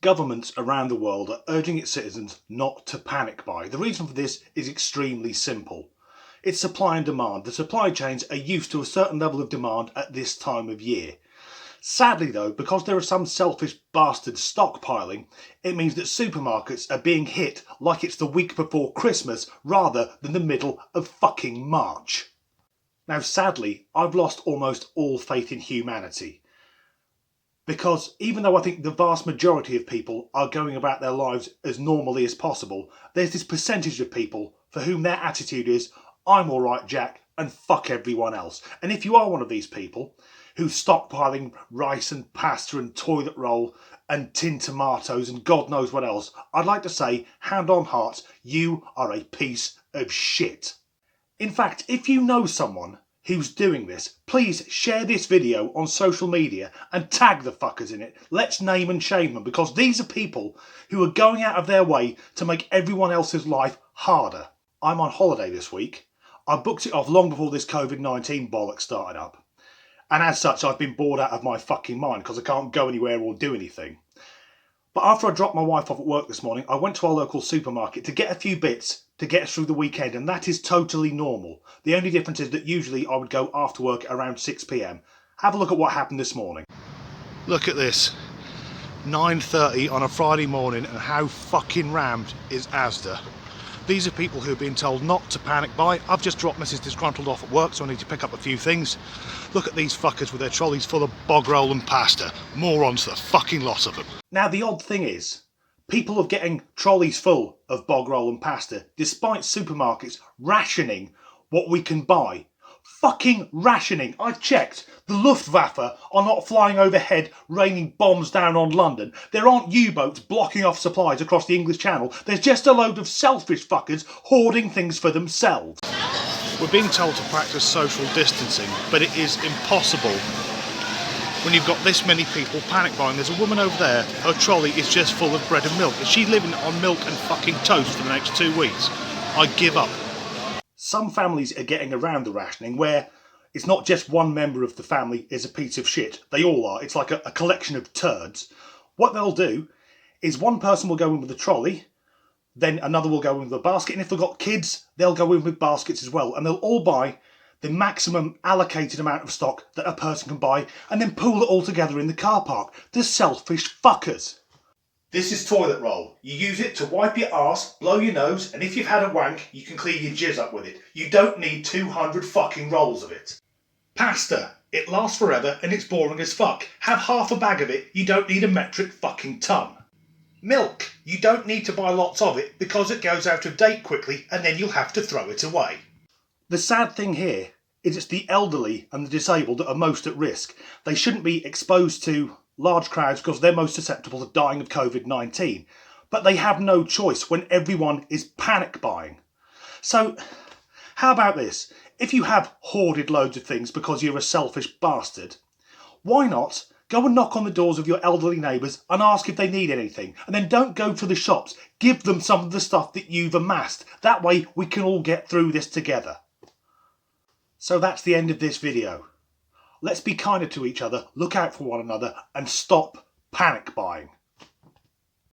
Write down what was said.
Governments around the world are urging its citizens not to panic buy. The reason for this is extremely simple. It's supply and demand. The supply chains are used to a certain level of demand at this time of year. Sadly though, because there are some selfish bastards stockpiling, it means that supermarkets are being hit like it's the week before Christmas rather than the middle of fucking March. Now sadly, I've lost almost all faith in humanity. Because even though I think the vast majority of people are going about their lives as normally as possible, there's this percentage of people for whom their attitude is, I'm alright Jack, and fuck everyone else. And if you are one of these people who's stockpiling rice and pasta and toilet roll and tinned tomatoes and God knows what else, I'd like to say, hand on heart, you are a piece of shit. In fact, if you know someone who's doing this, please share this video on social media and tag the fuckers in it. Let's name and shame them, because these are people who are going out of their way to make everyone else's life harder. I'm on holiday this week. I booked it off long before this COVID-19 bollocks started up. And as such, I've been bored out of my fucking mind because I can't go anywhere or do anything. But after I dropped my wife off at work this morning, I went to our local supermarket to get a few bits to get us through the weekend, and that is totally normal. The only difference is that usually I would go after work around 6 p.m. Have a look at what happened this morning. Look at this. 9:30 on a Friday morning, and how fucking rammed is Asda. These are people who have been told not to panic buy. I've just dropped Mrs. Disgruntled off at work, so I need to pick up a few things. Look at these fuckers with their trolleys full of bog roll and pasta. Morons, the fucking lot of them. Now the odd thing is, people are getting trolleys full of bog roll and pasta despite supermarkets rationing what we can buy. Fucking rationing. I've checked. The Luftwaffe are not flying overhead raining bombs down on London. There aren't U-boats blocking off supplies across the English Channel. There's just a load of selfish fuckers hoarding things for themselves. We're being told to practice social distancing, but it is impossible when you've got this many people panic buying. There's a woman over there, her trolley is just full of bread and milk. Is she living on milk and fucking toast for the next 2 weeks? I give up. Some families are getting around the rationing where it's not just one member of the family is a piece of shit. They all are. It's like a collection of turds. What they'll do is one person will go in with a trolley, then another will go in with a basket, and if they've got kids, they'll go in with baskets as well, and they'll all buy the maximum allocated amount of stock that a person can buy and then pool it all together in the car park. The selfish fuckers. This is toilet roll. You use it to wipe your arse, blow your nose, and if you've had a wank, you can clean your jizz up with it. You don't need 200 fucking rolls of it. Pasta. It lasts forever and it's boring as fuck. Have half a bag of it, you don't need a metric fucking ton. Milk. You don't need to buy lots of it because it goes out of date quickly and then you'll have to throw it away. The sad thing here is it's the elderly and the disabled that are most at risk. They shouldn't be exposed to large crowds because they're most susceptible to dying of COVID-19. But they have no choice when everyone is panic buying. So, how about this? If you have hoarded loads of things because you're a selfish bastard, why not go and knock on the doors of your elderly neighbours and ask if they need anything? And then don't go to the shops. Give them some of the stuff that you've amassed. That way we can all get through this together. So that's the end of this video. Let's be kinder to each other, look out for one another, and stop panic buying.